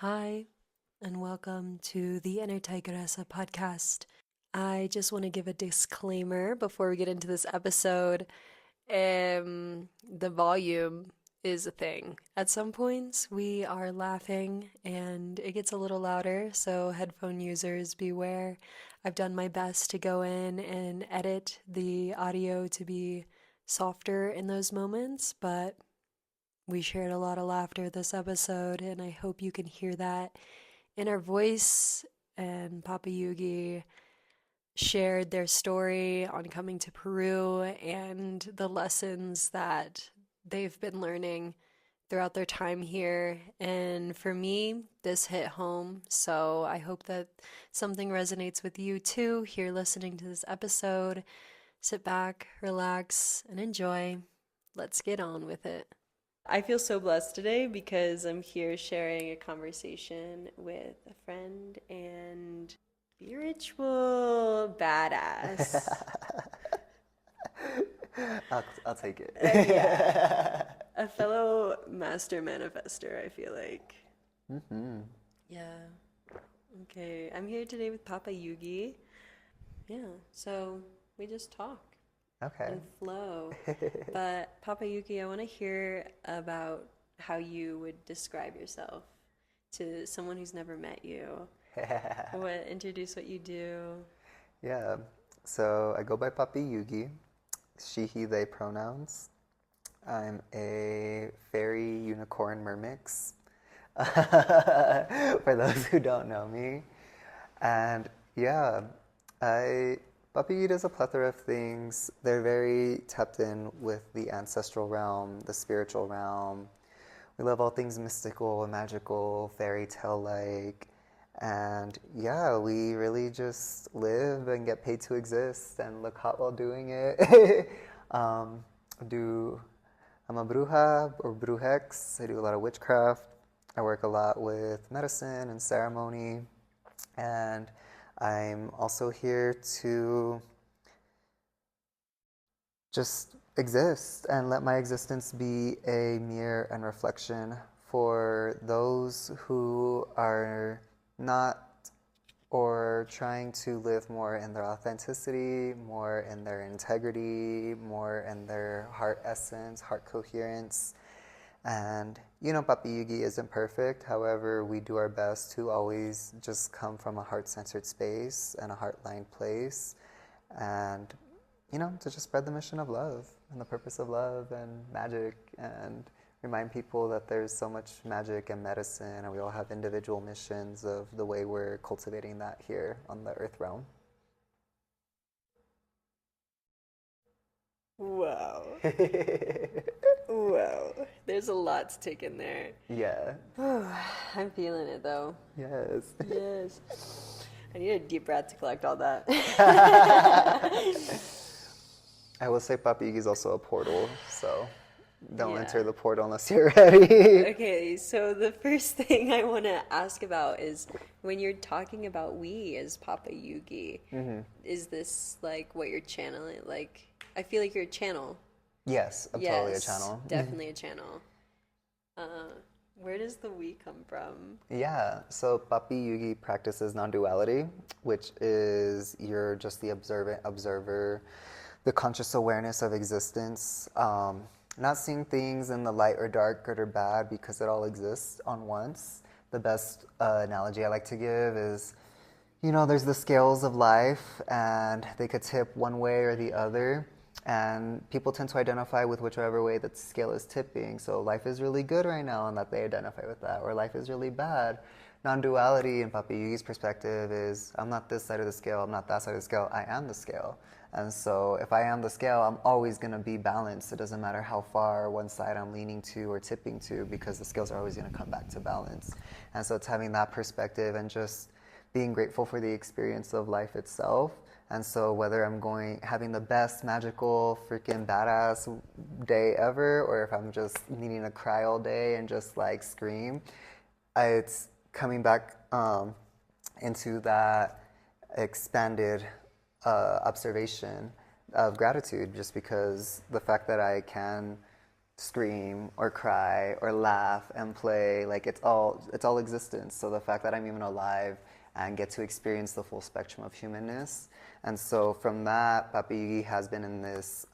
Hi, and welcome to the Inner Tigresa Podcast. I just want to give a disclaimer before we get into this episode. The volume is a thing. At some points, we are laughing and it gets a little louder, so headphone users beware. I've done my best to go in and edit the audio to be softer in those moments, but we shared a lot of laughter this episode, and I hope you can hear that in our voice. And Papi Yugi shared their story on coming to Peru and the lessons that they've been learning throughout their time here. And for me, this hit home. So I hope that something resonates with you too here listening to this episode. Sit back, relax, and enjoy. Let's get on with it. I feel so blessed today because I'm here sharing a conversation with a friend and spiritual badass. I'll take it. Yeah. A fellow master manifester, I feel like. Mm-hmm. Yeah. Okay. I'm here today with Papa Yugi. Yeah. So we just talk. Okay. And flow. But Papa Yuki, I want to hear about how you would describe yourself to someone who's never met you. Introduce what you do. Yeah. So I go by Papi Yugi, she, he, they pronouns. I'm a fairy unicorn mermix, for those who don't know me. And yeah, Papi Yugi does a plethora of things. They're very tapped in with the ancestral realm, the spiritual realm. We love all things mystical and magical, fairy tale-like. And yeah, we really just live and get paid to exist and look hot while doing it. I'm a bruja or brujex. I do a lot of witchcraft. I work a lot with medicine and ceremony. And I'm also here to just exist and let my existence be a mirror and reflection for those who are not or trying to live more in their authenticity, more in their integrity, more in their heart essence, heart coherence. And, Papi Yugi isn't perfect. However, we do our best to always just come from a heart-centered space and a heart-lined place. And, to just spread the mission of love and the purpose of love and magic and remind people that there's so much magic and medicine, and we all have individual missions of the way we're cultivating that here on the earth realm. Wow. Wow. There's a lot to take in there. Yeah. I'm feeling it though. Yes. Yes. I need a deep breath to collect all that. I will say Papi Yugi is also a portal, so don't enter the portal unless you're ready. Okay, so the first thing I want to ask about is when you're talking about we as Papa Yugi, is this like what you're channeling? Like, I feel like you're a channel. Yes, I'm totally a channel. Definitely a channel. Where does the we come from? Yeah, so Papi Yugi practices non-duality, which is you're just the observant observer, the conscious awareness of existence, not seeing things in the light or dark, good or bad, because it all exists on once. The best analogy I like to give is, there's the scales of life, and they could tip one way or the other. And people tend to identify with whichever way that scale is tipping. So life is really good right now, and that they identify with that. Or life is really bad. Non-duality in Papi Yugi's perspective is, I'm not this side of the scale, I'm not that side of the scale, I am the scale. And so if I am the scale, I'm always going to be balanced. It doesn't matter how far one side I'm leaning to or tipping to, because the scales are always going to come back to balance. And so it's having that perspective and just being grateful for the experience of life itself. And so whether I'm having the best magical freaking badass day ever, or if I'm just needing to cry all day and just like scream, it's coming back into that expanded observation of gratitude, just because the fact that I can scream or cry or laugh and play. Like it's all existence. So the fact that I'm even alive and get to experience the full spectrum of humanness. And so from that, Papi Yugi has been in this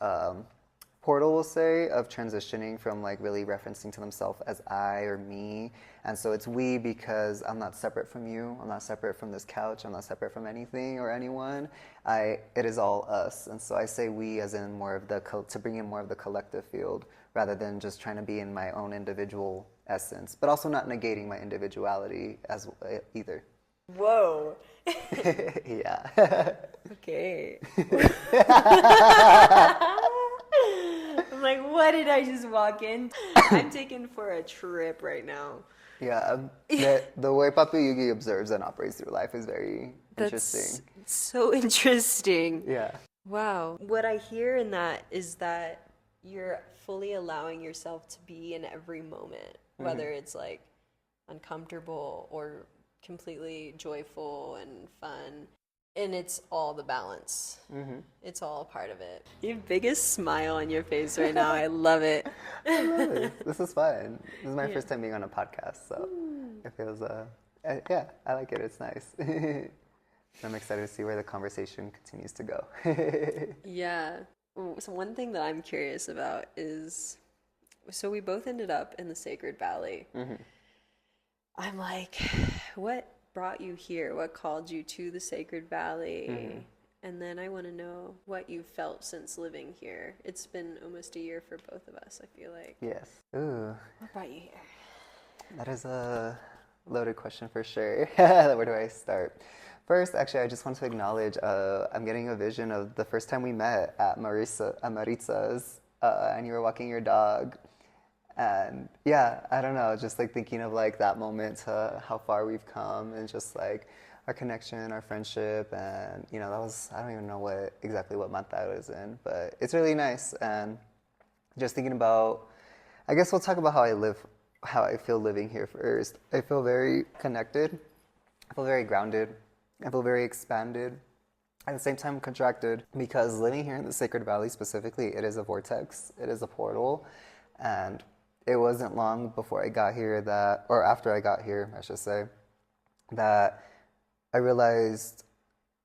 portal, we'll say, of transitioning from like really referencing to themselves as I or me. And so it's we because I'm not separate from you. I'm not separate from this couch. I'm not separate from anything or anyone. It is all us. And so I say we as in more of to bring in more of the collective field rather than just trying to be in my own individual essence, but also not negating my individuality as either. Whoa. Yeah. Okay. I'm like, what did I just walk in? I'm taken for a trip right now. Yeah, the way Papi Yugi observes and operates through life is very interesting. That's so interesting. Yeah. Wow. What I hear in that is that you're fully allowing yourself to be in every moment, whether it's like uncomfortable or completely joyful and fun. And it's all the balance. It's all a part of it. You have biggest smile on your face right now. I love it. I love it. This is fun. This is my first time being on a podcast, so it feels, yeah, I like it. It's nice. I'm excited to see where the conversation continues to go. Yeah. So one thing that I'm curious about is, so we both ended up in the Sacred Valley. I'm like, what brought you here? What called you to the Sacred Valley? And then I want to know what you felt since living here. It's been almost a year for both of us, I feel like. Yes. Ooh. What brought you here? That is a loaded question for sure. Where do I start? First, actually, I just want to acknowledge I'm getting a vision of the first time we met at Maritza's, and you were walking your dog. And yeah, I don't know, just like thinking of like that moment to how far we've come and just like our connection, our friendship, and you know, that was, I don't even know exactly what month I was in, but it's really nice. And just thinking about, I guess we'll talk about how I feel living here first. I feel very connected, I feel very grounded, I feel very expanded, at the same time contracted, because living here in the Sacred Valley specifically, it is a vortex, it is a portal, and it wasn't long before I got here or after I got here, I should say, that I realized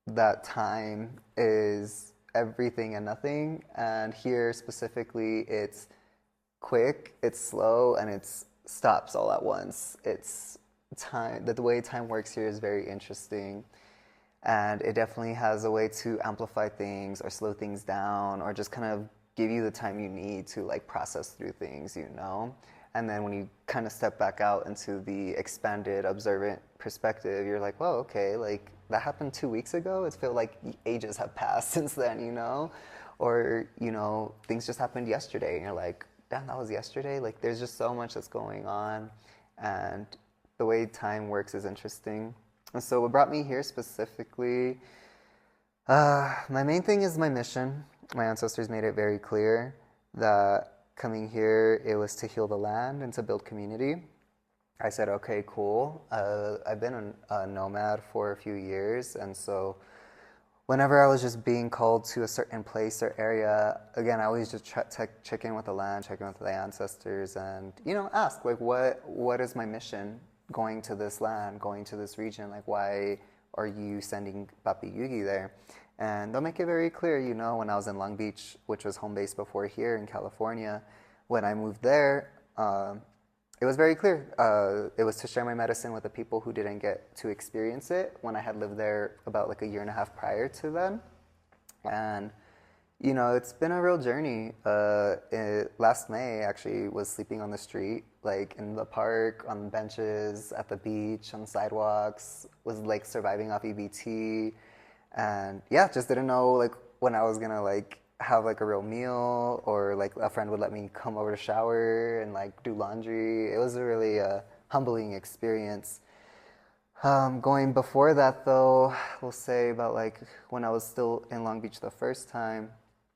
that time is everything and nothing. And here specifically, it's quick, it's slow, and it stops all at once. It's time, the way time works here is very interesting. And it definitely has a way to amplify things or slow things down or just kind of give you the time you need to like process through things, you know? And then when you kind of step back out into the expanded observant perspective, you're like, whoa, okay, like that happened 2 weeks ago. It feels like ages have passed since then, you know? Or, you know, things just happened yesterday and you're like, damn, that was yesterday? Like there's just so much that's going on. And the way time works is interesting. And so what brought me here specifically, my main thing is my mission. My ancestors made it very clear that coming here, it was to heal the land and to build community. I said, okay, cool. I've been a nomad for a few years, and so whenever I was just being called to a certain place or area, again, I always just check in with the land, check in with the ancestors, and, you know, ask, like, what is my mission going to this land, going to this region? Like, why are you sending Papi Yugi there? And they'll make it very clear, you know, when I was in Long Beach, which was home base before here in California, when I moved there, it was very clear. It was to share my medicine with the people who didn't get to experience it when I had lived there about like a year and a half prior to then. And, you know, it's been a real journey. Last May, actually, was sleeping on the street, like in the park, on benches, at the beach, on sidewalks, was like surviving off EBT. And yeah, just didn't know like when I was gonna like have like a real meal or like a friend would let me come over to shower and like do laundry. It was a really humbling experience. Going before that though, we'll say about like when I was still in Long Beach the first time,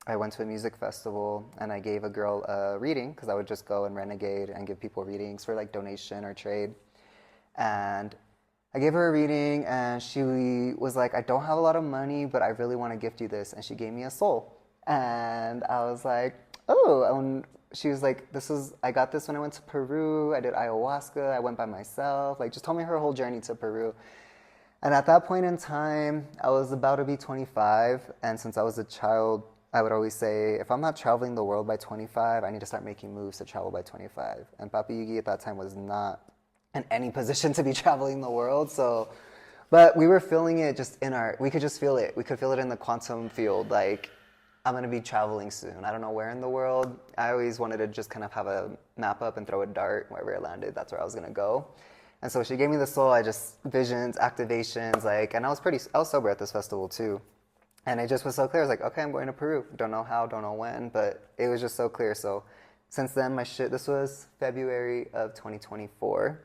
I went to a music festival and I gave a girl a reading because I would just go and renegade and give people readings for like donation or trade. And I gave her a reading and she was like, I don't have a lot of money, but I really want to gift you this. And she gave me a soul. And I was like, oh, and she was like, I got this when I went to Peru. I did ayahuasca. I went by myself. Like, just told me her whole journey to Peru. And at that point in time, I was about to be 25. And since I was a child, I would always say, if I'm not traveling the world by 25, I need to start making moves to travel by 25. And Papi Yugi at that time was not in any position to be traveling the world. So, but we were feeling it just we could just feel it. We could feel it in the quantum field. Like, I'm going to be traveling soon. I don't know where in the world. I always wanted to just kind of have a map up and throw a dart wherever it landed. That's where I was going to go. And so she gave me the soul. I just, visions, activations, like, and I was sober at this festival too. And it just was so clear. I was like, okay, I'm going to Peru. Don't know how, don't know when, but it was just so clear. So since then, this was February of 2024.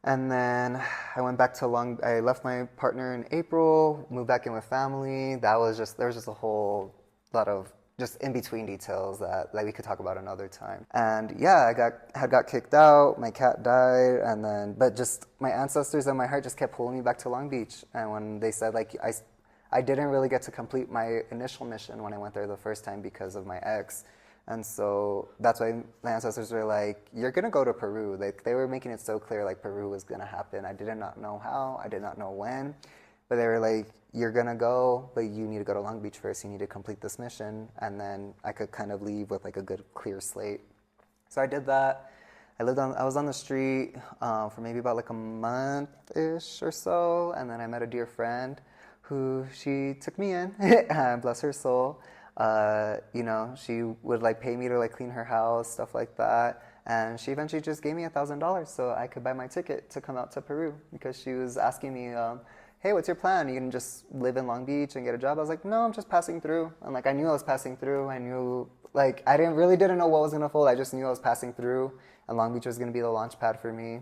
And then I went back to I left my partner in April, moved back in with family. There was just a whole lot of just in-between details that we could talk about another time. And yeah, I got kicked out, my cat died, but just my ancestors and my heart just kept pulling me back to Long Beach. And when they said, like, I didn't really get to complete my initial mission when I went there the first time because of my ex. And so that's why my ancestors were like, you're going to go to Peru. They were making it so clear, like, Peru was going to happen. I did not know how, I did not know when, but they were like, you're going to go, but you need to go to Long Beach first. You need to complete this mission. And then I could kind of leave with like a good clear slate. So I did that. I was on the street for maybe about like a month-ish or so. And then I met a dear friend who she took me in, bless her soul. She would like pay me to like clean her house, stuff like that. And she eventually just gave me $1,000 so I could buy my ticket to come out to Peru, because she was asking me, hey, what's your plan? You can just live in Long Beach and get a job? I was like, no, I'm just passing through. And like, I knew I was passing through. I knew, like, I didn't know what was going to fold. I just knew I was passing through and Long Beach was going to be the launch pad for me.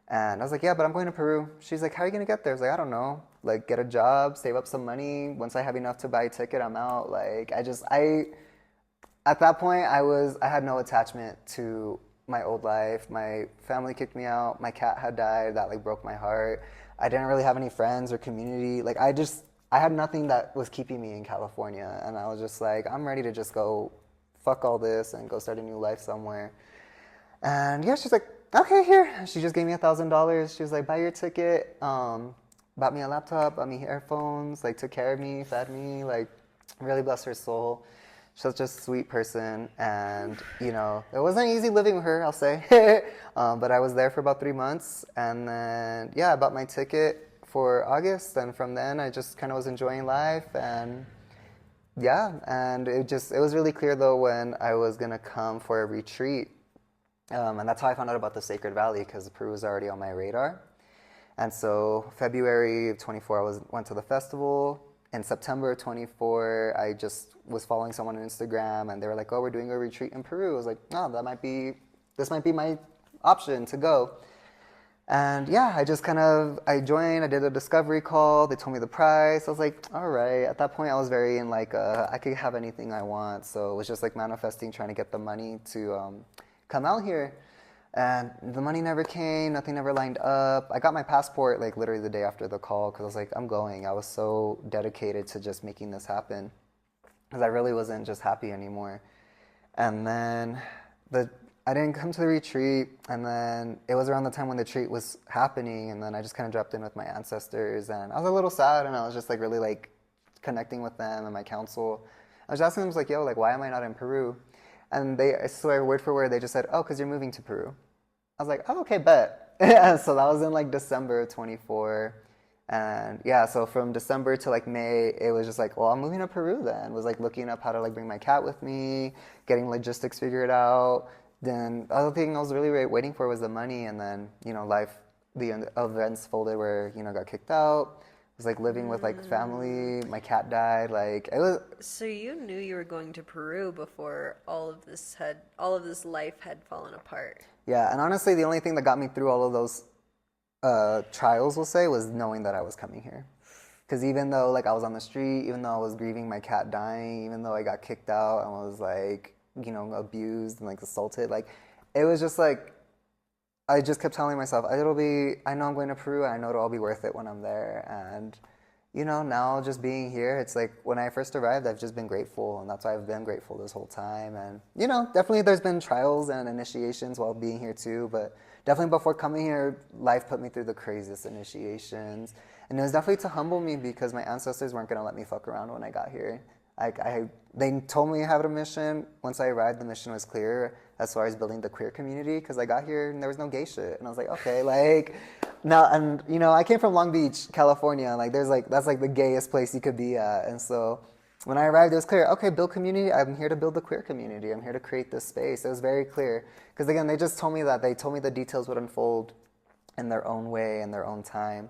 And I was like, yeah, but I'm going to Peru. She's like, how are you going to get there? I was like, I don't know. Like, get a job, save up some money. Once I have enough to buy a ticket, I'm out. Like, at that point, I had no attachment to my old life. My family kicked me out. My cat had died. That like broke my heart. I didn't really have any friends or community. Like, I had nothing that was keeping me in California. And I was just like, I'm ready to just go fuck all this and go start a new life somewhere. And yeah, she's like, okay, here. She just gave me $1,000. She was like, buy your ticket. Bought me a laptop, bought me earphones, like took care of me, fed me, like really bless her soul. She's such a sweet person, and it wasn't easy living with her, I'll say. But I was there for about 3 months, and then I bought my ticket for August, and from then I just kind of was enjoying life, and and it was really clear though when I was gonna come for a retreat, and that's how I found out about the Sacred Valley, because Peru was already on my radar. And so February of 24, I went to the festival. In September of 24, I just was following someone on Instagram, and they were like, oh, we're doing a retreat in Peru. I was like, no, this might be my option to go. And I joined, I did a discovery call. They told me the price. I was like, all right. At that point, I was very in like, I could have anything I want. So it was just like manifesting, trying to get the money to come out here. And the money never came, nothing never lined up. I got my passport like literally the day after the call, because I was like, I'm going. I was so dedicated to just making this happen, because I really wasn't just happy anymore. And then I didn't come to the retreat, and then it was around the time when the retreat was happening, and then I just kind of dropped in with my ancestors, and I was a little sad, and I was just like really like connecting with them and my council. I was asking them, like, yo, like, why am I not in Peru? And I swear, word for word, they just said, oh, because you're moving to Peru. I was like, oh, okay, bet. So that was in like December 24. And so from December to like May, it was just like, well, I'm moving to Peru then. Was like looking up how to like bring my cat with me, getting logistics figured out. Then the other thing I was really waiting for was the money. And then, the events folded where, got kicked out. Was like living with like family. My cat died. Like it was. So you knew you were going to Peru before all of this life had fallen apart. Yeah, and honestly, the only thing that got me through all of those trials, we'll say, was knowing that I was coming here. Because even though like I was on the street, even though I was grieving my cat dying, even though I got kicked out and was like abused and like assaulted, like it was just like. I just kept telling myself, I know I'm going to Peru, and I know it'll all be worth it when I'm there. And now just being here, it's like when I first arrived, I've just been grateful, and that's why I've been grateful this whole time. And, definitely there's been trials and initiations while being here too, but definitely before coming here, life put me through the craziest initiations. And it was definitely to humble me because my ancestors weren't going to let me fuck around when I got here. They told me I had a mission. Once I arrived, the mission was clear as far as building the queer community because I got here and there was no gay shit. And I was like, okay, now, and I came from Long Beach, California. And that's the gayest place you could be at. And so when I arrived, it was clear, okay, build community. I'm here to build the queer community. I'm here to create this space. It was very clear. Because again, they just told me that. They told me the details would unfold in their own way, in their own time.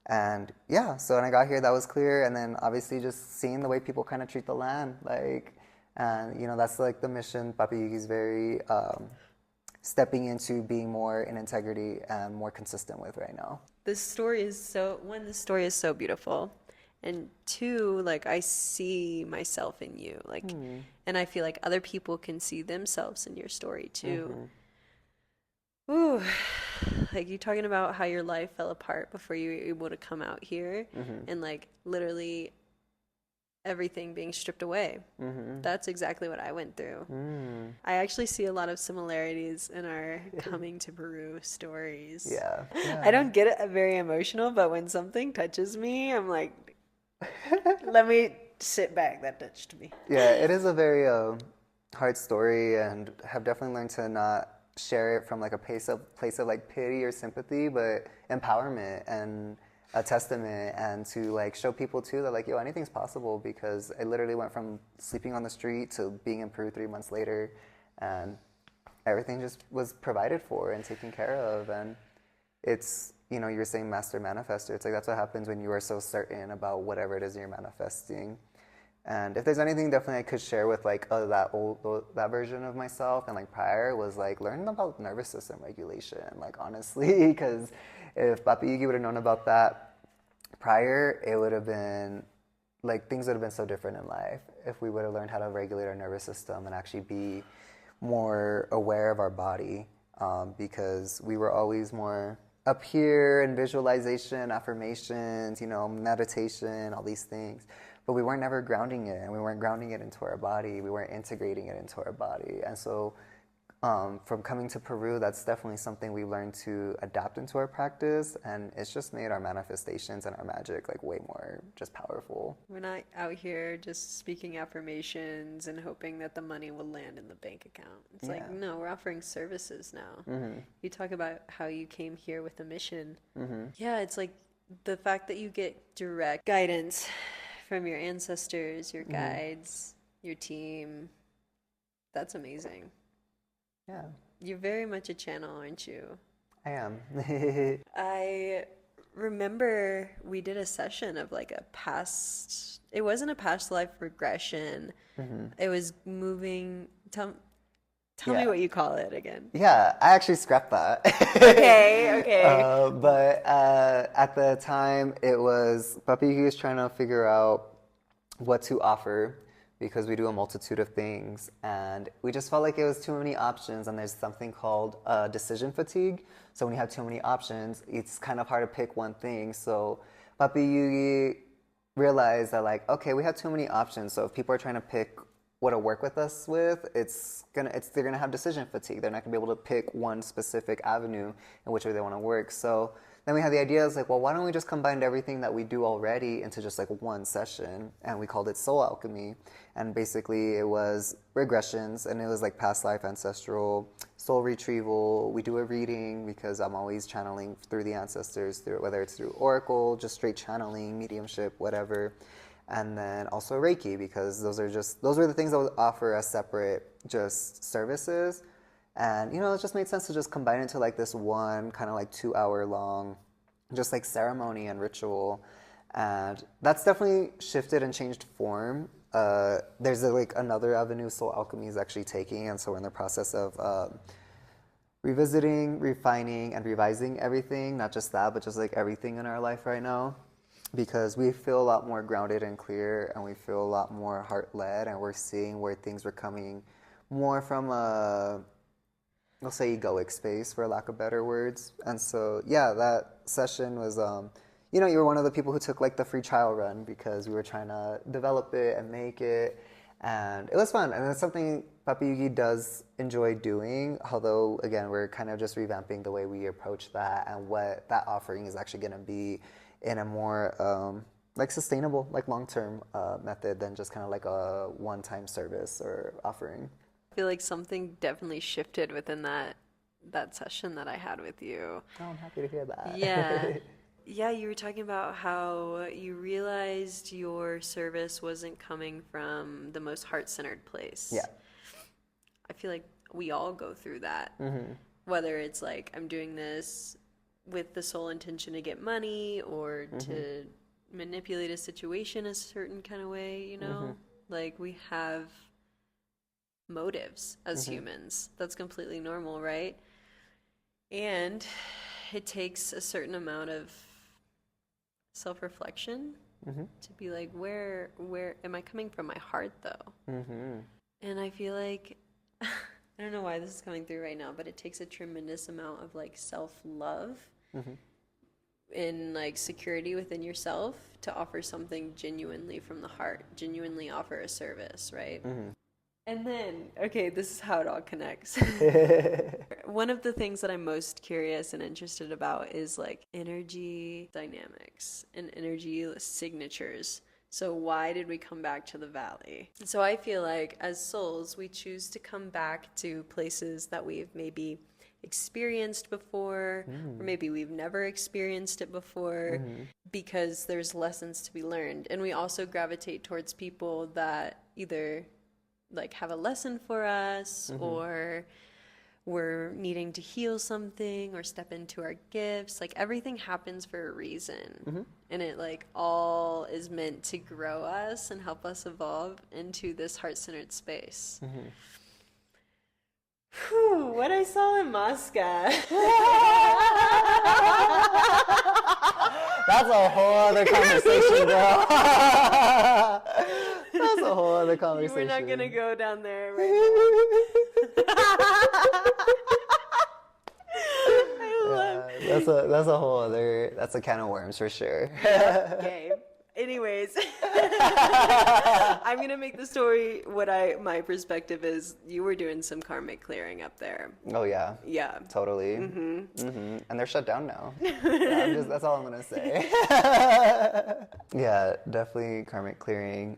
And yeah, so when I got here, that was clear. And then obviously just seeing the way people kind of treat the land. And that's like the mission Papi Yugi's very stepping into being more in integrity and more consistent with right now. This story is so beautiful. And two, like I see myself in you. And I feel like other people can see themselves in your story too. Ooh, like you talking about how your life fell apart before you were able to come out here and like literally everything being stripped away. That's exactly what I went through. I actually see a lot of similarities in our coming to Peru stories. Yeah. I don't get it very emotional, but when something touches me, I'm like, let me sit back. That touched me. Yeah, it is a very hard story, and have definitely learned to not share it from like a place of like pity or sympathy, but empowerment and a testament, and to like show people too that like, yo, anything's possible, because I literally went from sleeping on the street to being in Peru 3 months later, and everything just was provided for and taken care of. And it's, you're saying master manifester. It's like that's what happens when you are so certain about whatever it is you're manifesting. And if there's anything definitely I could share with like that version of myself and like prior, was like learn about nervous system regulation. Like honestly, because if Papi Yugi would have known about that prior, it would have been like things would have been so different in life if we would have learned how to regulate our nervous system and actually be more aware of our body, because we were always more up here in visualization, affirmations, meditation, all these things. But we weren't never grounding it, and we weren't grounding it into our body. We weren't integrating it into our body. And so from coming to Peru, that's definitely something we learned to adapt into our practice. And it's just made our manifestations and our magic like way more just powerful. We're not out here just speaking affirmations and hoping that the money will land in the bank account. It's like, no, we're offering services now. You talk about how you came here with a mission. Yeah, it's like the fact that you get direct guidance from your ancestors, your guides, your team. That's amazing. Yeah. You're very much a channel, aren't you? I am. I remember we did a session of like it wasn't a past life regression. It was moving. Tell me what you call it again. Yeah, I actually scrapped that. Okay. But at the time, it was Papi Yugi was trying to figure out what to offer, because we do a multitude of things, and we just felt like it was too many options, and there's something called decision fatigue. So when you have too many options, it's kind of hard to pick one thing. So Papi Yugi realized that like, okay, we have too many options. So if people are trying to pick what to work with us with, they're gonna have decision fatigue. They're not gonna be able to pick one specific avenue in which way they want to work. So then we had the idea, like, well, why don't we just combine everything that we do already into just like one session? And we called it Soul Alchemy. And basically it was regressions, and it was like past life, ancestral, soul retrieval. We do a reading, because I'm always channeling through the ancestors, whether it's through oracle, just straight channeling, mediumship, whatever. And then also Reiki, because those were the things that would offer as separate just services. And, it just made sense to just combine into like this one kind of like 2-hour long, just like ceremony and ritual. And that's definitely shifted and changed form. There's like another avenue Soul Alchemy is actually taking. And so we're in the process of revisiting, refining, and revising everything. Not just that, but just like everything in our life right now. Because we feel a lot more grounded and clear, and we feel a lot more heart-led, and we're seeing where things were coming more from a, let's say, egoic space, for lack of better words. And so, yeah, that session was, you know, you were one of the people who took like the free trial run because we were trying to develop it and make it. And it was fun. And it's something Papi Yugi does enjoy doing. Although, again, we're kind of just revamping the way we approach that and what that offering is actually going to be in a more like sustainable, like long-term method than just kind of like a one-time service or offering. I feel like something definitely shifted within that session that I had with you. Oh, I'm happy to hear that. Yeah. Yeah, you were talking about how you realized your service wasn't coming from the most heart-centered place. Yeah. I feel like we all go through that. Mm-hmm. Whether it's like I'm doing this with the sole intention to get money or to manipulate a situation a certain kind of way, you know? Like we have motives as humans. That's completely normal, right? And it takes a certain amount of self-reflection to be like, where am I coming from my heart though? And I feel like I don't know why this is coming through right now, but it takes a tremendous amount of like self-love and like security within yourself to offer something genuinely from the heart, genuinely offer a service, right? And then, okay, this is how it all connects. One of the things that I'm most curious and interested about is like energy dynamics and energy signatures. So why did we come back to the valley? So I feel like as souls, we choose to come back to places that we've maybe experienced before, or maybe we've never experienced it before, because there's lessons to be learned. And we also gravitate towards people that either like have a lesson for us or we're needing to heal something or step into our gifts. Like everything happens for a reason, and it like all is meant to grow us and help us evolve into this heart-centered space. Whew, what I saw in Moscow. That's a whole other conversation, girl. That's a whole other conversation. We're not gonna go down there right now. That's a whole other, that's a can of worms for sure. Okay. Anyways, I'm gonna make the story what my perspective is. You were doing some karmic clearing up there. Oh yeah. Yeah. Totally. And they're shut down now. That's all I'm gonna say. Yeah, definitely karmic clearing.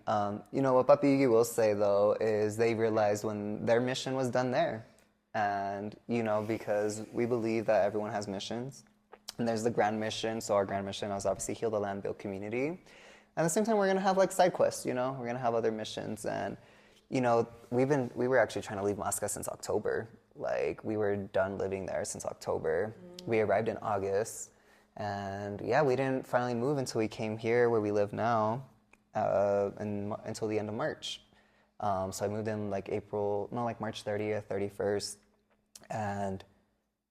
You know what Papi Yugi will say though is they realized when their mission was done there, and you know because we believe that everyone has missions, and there's the grand mission. So our grand mission is obviously heal the land, build community. At the same time, we're going to have like side quests, you know, we're going to have other missions. And, you know, we were actually trying to leave Moscow since October. Like we were done living there since October. We arrived in August. And yeah, we didn't finally move until we came here where we live now until the end of March. So I moved in like March 30th, 31st.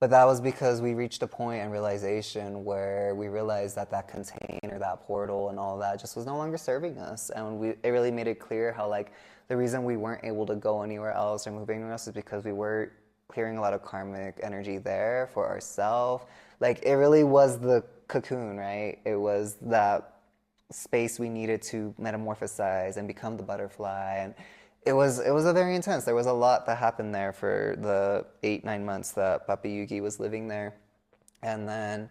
But that was because we reached a point and realization where we realized that container, that portal and all that just was no longer serving us. And it really made it clear how like the reason we weren't able to go anywhere else or move anywhere else is because we were clearing a lot of karmic energy there for ourselves. Like it really was the cocoon, right? It was that space we needed to metamorphosize and become the butterfly. And it was a very intense. There was a lot that happened there for the 8-9 months that Papi Yugi was living there. And then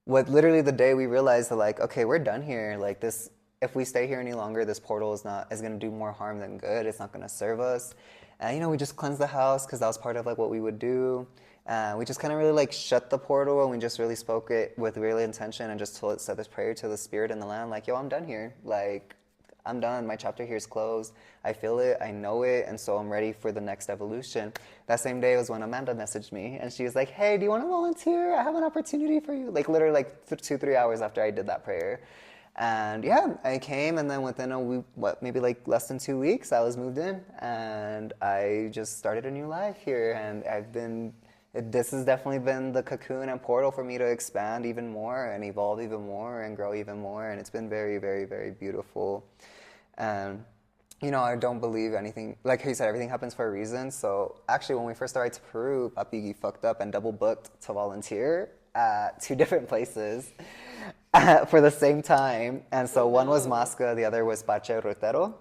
literally the day we realized that like, okay, we're done here. Like this, if we stay here any longer, this portal is going to do more harm than good. It's not going to serve us. And, you know, we just cleansed the house because that was part of like what we would do. We just kind of really like shut the portal and we just really spoke it with real intention and just said this prayer to the spirit and the land. Like, yo, I'm done here. Like, I'm done. My chapter here is closed. I feel it. I know it. And so I'm ready for the next evolution. That same day was when Amanda messaged me. And she was like, hey, do you want to volunteer? I have an opportunity for you. Like literally like 2-3 hours after I did that prayer. And yeah, I came. And then within a week, maybe like less than 2 weeks, I was moved in. And I just started a new life here. And this has definitely been the cocoon and portal for me to expand even more and evolve even more and grow even more. And it's been very, very, very beautiful. And, you know, I don't believe anything, like you said, everything happens for a reason. So actually, when we first arrived to Peru, Papi Yugi fucked up and double booked to volunteer at 2 different places. for the same time. And so one was Masca, the other was Pache Rotero.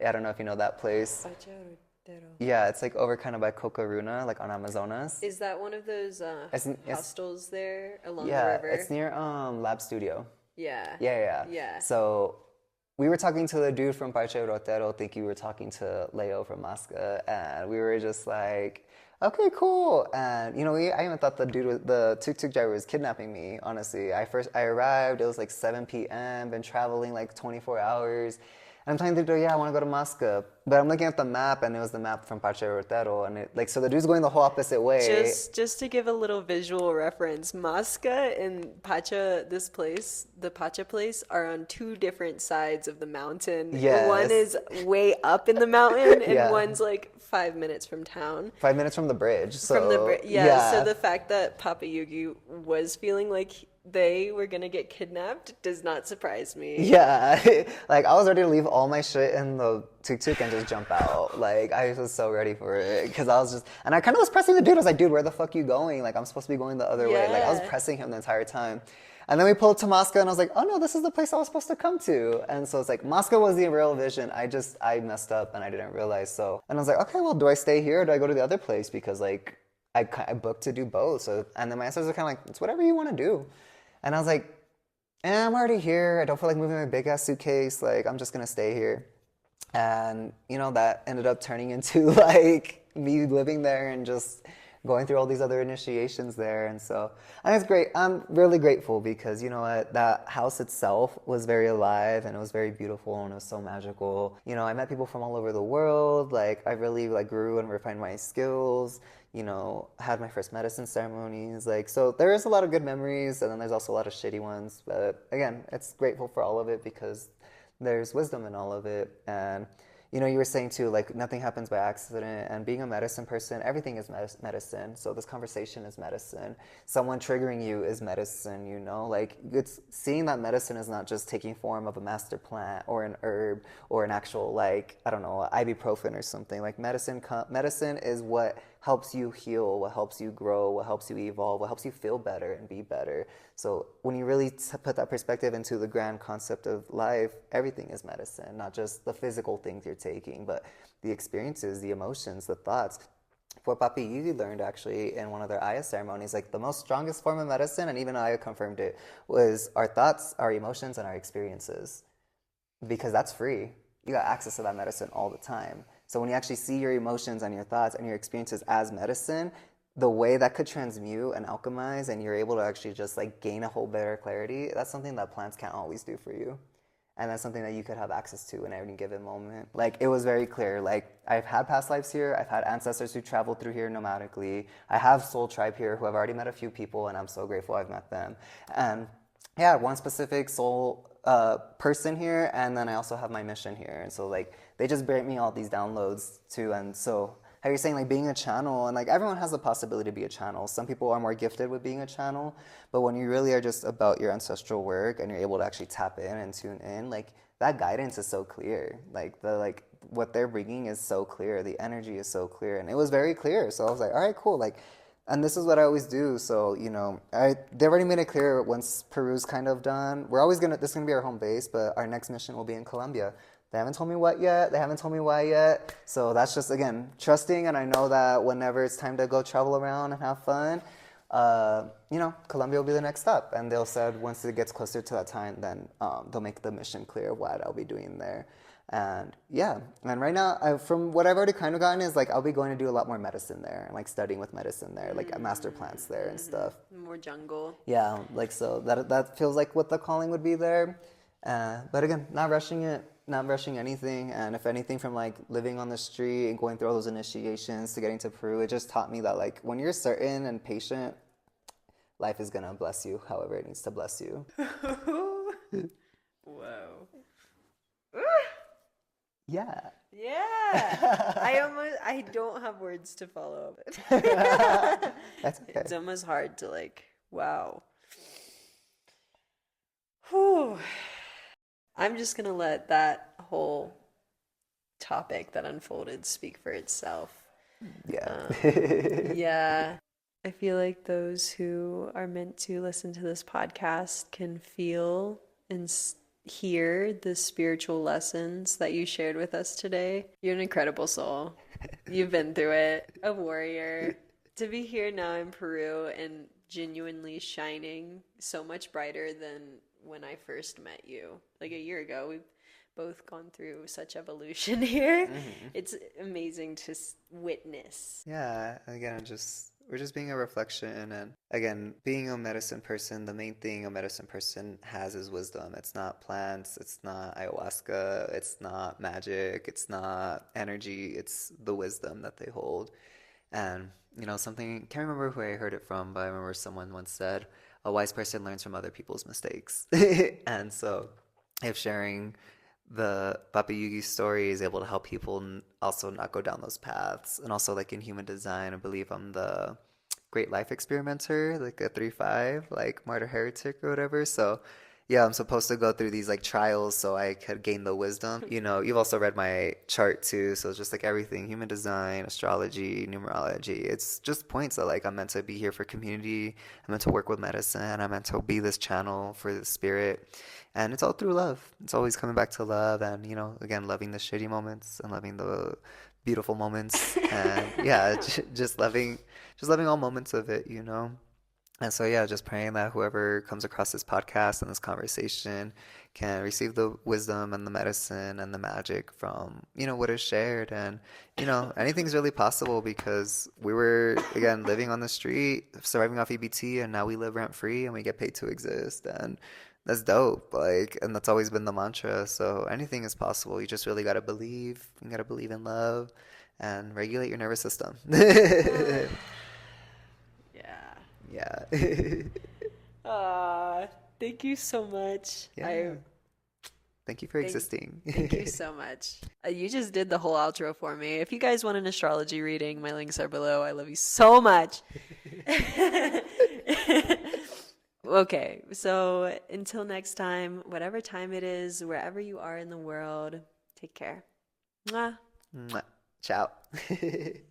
I don't know if you know that place. Pacha Rotero. Yeah, it's like over kind of by Cocaruna, like on Amazonas. Is that one of those hostels there along the Yeah, river? it's near Lab Studio. Yeah. Yeah. So we were talking to the dude from Parche Rotero, thinking we were talking to Leo from Masca, and we were just like, okay, cool. And I even thought the tuk-tuk driver was kidnapping me, honestly. I arrived, it was like 7 p.m., been traveling like 24 hours. And I'm telling the dude, yeah, I want to go to Masca. But I'm looking at the map, and it was the map from Parche Rotero, and so the dude's going the whole opposite way. Just to give a little visual reference, Masca and Pacha, the Pacha place, are on two different sides of the mountain. Yes. One is way up in the mountain, and Yeah. one's like 5 minutes from town. 5 minutes from the bridge. So, From the yeah, so the fact that Papi Yugi was feeling like they were gonna get kidnapped does not surprise me. Yeah, like I was ready to leave all my shit in the tuk-tuk and just jump out. Like I was so ready for it because and I kind of was pressing the dude. I was like, dude, where the fuck you going? Like I'm supposed to be going the other way. Like I was pressing him the entire time. And then we pulled to Moscow and I was like, oh no, this is the place I was supposed to come to. And so it's like, Moscow was the real vision. I messed up and I didn't realize. And I was like, okay, well, do I stay here or do I go to the other place? Because like I booked to do both. And then my answers are kind of like, it's whatever you want to do. And I was like, I'm already here. I don't feel like moving my big ass suitcase. Like, I'm just going to stay here. And, that ended up turning into like me living there and just going through all these other initiations there. And it's great. I'm really grateful because, you know what, that house itself was very alive and it was very beautiful and it was so magical. I met people from all over the world. Like, I really grew and refined my skills. Had my first medicine ceremonies. So there is a lot of good memories and then there's also a lot of shitty ones. But again, it's grateful for all of it because there's wisdom in all of it. And, you were saying too, nothing happens by accident. And being a medicine person, everything is medicine. So this conversation is medicine. Someone triggering you is medicine, it's seeing that medicine is not just taking form of a master plant or an herb or an actual, I don't know, ibuprofen or something. Medicine is what helps you heal, what helps you grow, what helps you evolve, what helps you feel better and be better. So when you really put that perspective into the grand concept of life, everything is medicine, not just the physical things you're taking, but the experiences, the emotions, the thoughts. What Papi Yugi learned actually in one of their Aya ceremonies, the most strongest form of medicine, and even Aya confirmed it, was our thoughts, our emotions, and our experiences. Because that's free. You got access to that medicine all the time. So when you actually see your emotions and your thoughts and your experiences as medicine, the way that could transmute and alchemize and you're able to actually just gain a whole better clarity, that's something that plants can't always do for you. And that's something that you could have access to in any given moment. It was very clear. I've had past lives here. I've had ancestors who traveled through here nomadically. I have soul tribe here who I've already met a few people and I'm so grateful I've met them. And yeah, one specific soul person here, and then I also have my mission here. And so they just grant me all these downloads too. And so how you're saying being a channel, and everyone has the possibility to be a channel. Some people are more gifted with being a channel, but when you really are just about your ancestral work and you're able to actually tap in and tune in, that guidance is so clear. What they're bringing is so clear. The energy is so clear, and it was very clear. So I was like, all right, cool. And this is what I always do. So, they already made it clear once Peru's kind of done. This is gonna be our home base, but our next mission will be in Colombia. They haven't told me what yet. They haven't told me why yet. So that's just, again, trusting. And I know that whenever it's time to go travel around and have fun, Colombia will be the next stop. And they'll said once it gets closer to that time, then they'll make the mission clear what I'll be doing there. And yeah, and right now, from what I've already kind of gotten is I'll be going to do a lot more medicine there, studying with medicine there, master plants there and stuff. More jungle. Yeah, so that feels like what the calling would be there. But again, not rushing it, not rushing anything. And if anything, from living on the street and going through all those initiations to getting to Peru, it just taught me that when you're certain and patient, life is gonna bless you however it needs to bless you. Whoa. Yeah. Yeah. I don't have words to follow it. That's okay. It's almost hard to wow. Whew. I'm just gonna let that whole topic that unfolded speak for itself. Yeah. Yeah. I feel like those who are meant to listen to this podcast can feel and hear the spiritual lessons that you shared with us today. You're an incredible soul. You've been through it, a warrior. To be here now in Peru and genuinely shining so much brighter than when I first met you, like a year ago. We've both gone through such evolution here. It's amazing to witness. Yeah, again, we're just being a reflection, and again, being a medicine person, the main thing a medicine person has is wisdom. It's not plants, it's not ayahuasca, it's not magic, it's not energy, it's the wisdom that they hold. And something, can't remember who I heard it from, but I remember someone once said, a wise person learns from other people's mistakes. And so if sharing the Papi Yugi story is able to help people also not go down those paths. And also, like in human design, I believe I'm the Great Life Experimenter, like a 3-5, like Martyr Heretic or whatever. So yeah, I'm supposed to go through these like trials so I could gain the wisdom. You've also read my chart too, so it's just like everything, human design, astrology, numerology. It's just points that like I'm meant to be here for community, I'm meant to work with medicine, I'm meant to be this channel for the spirit. And it's all through love. It's always coming back to love and, again, loving the shitty moments and loving the beautiful moments. And yeah, just loving all moments of it. And so, yeah, just praying that whoever comes across this podcast and this conversation can receive the wisdom and the medicine and the magic from, what is shared. And, anything's really possible because we were, again, living on the street, surviving off EBT, and now we live rent free and we get paid to exist. And that's dope. And that's always been the mantra. So anything is possible. You just really got to believe. You got to believe in love and regulate your nervous system. Yeah. Thank you so much. Yeah. Thank you for existing. Thank you so much. You just did the whole outro for me. If you guys want an astrology reading, my links are below. I love you so much. Okay, so until next time, whatever time it is, wherever you are in the world, take care. Mwah. Mwah. Ciao.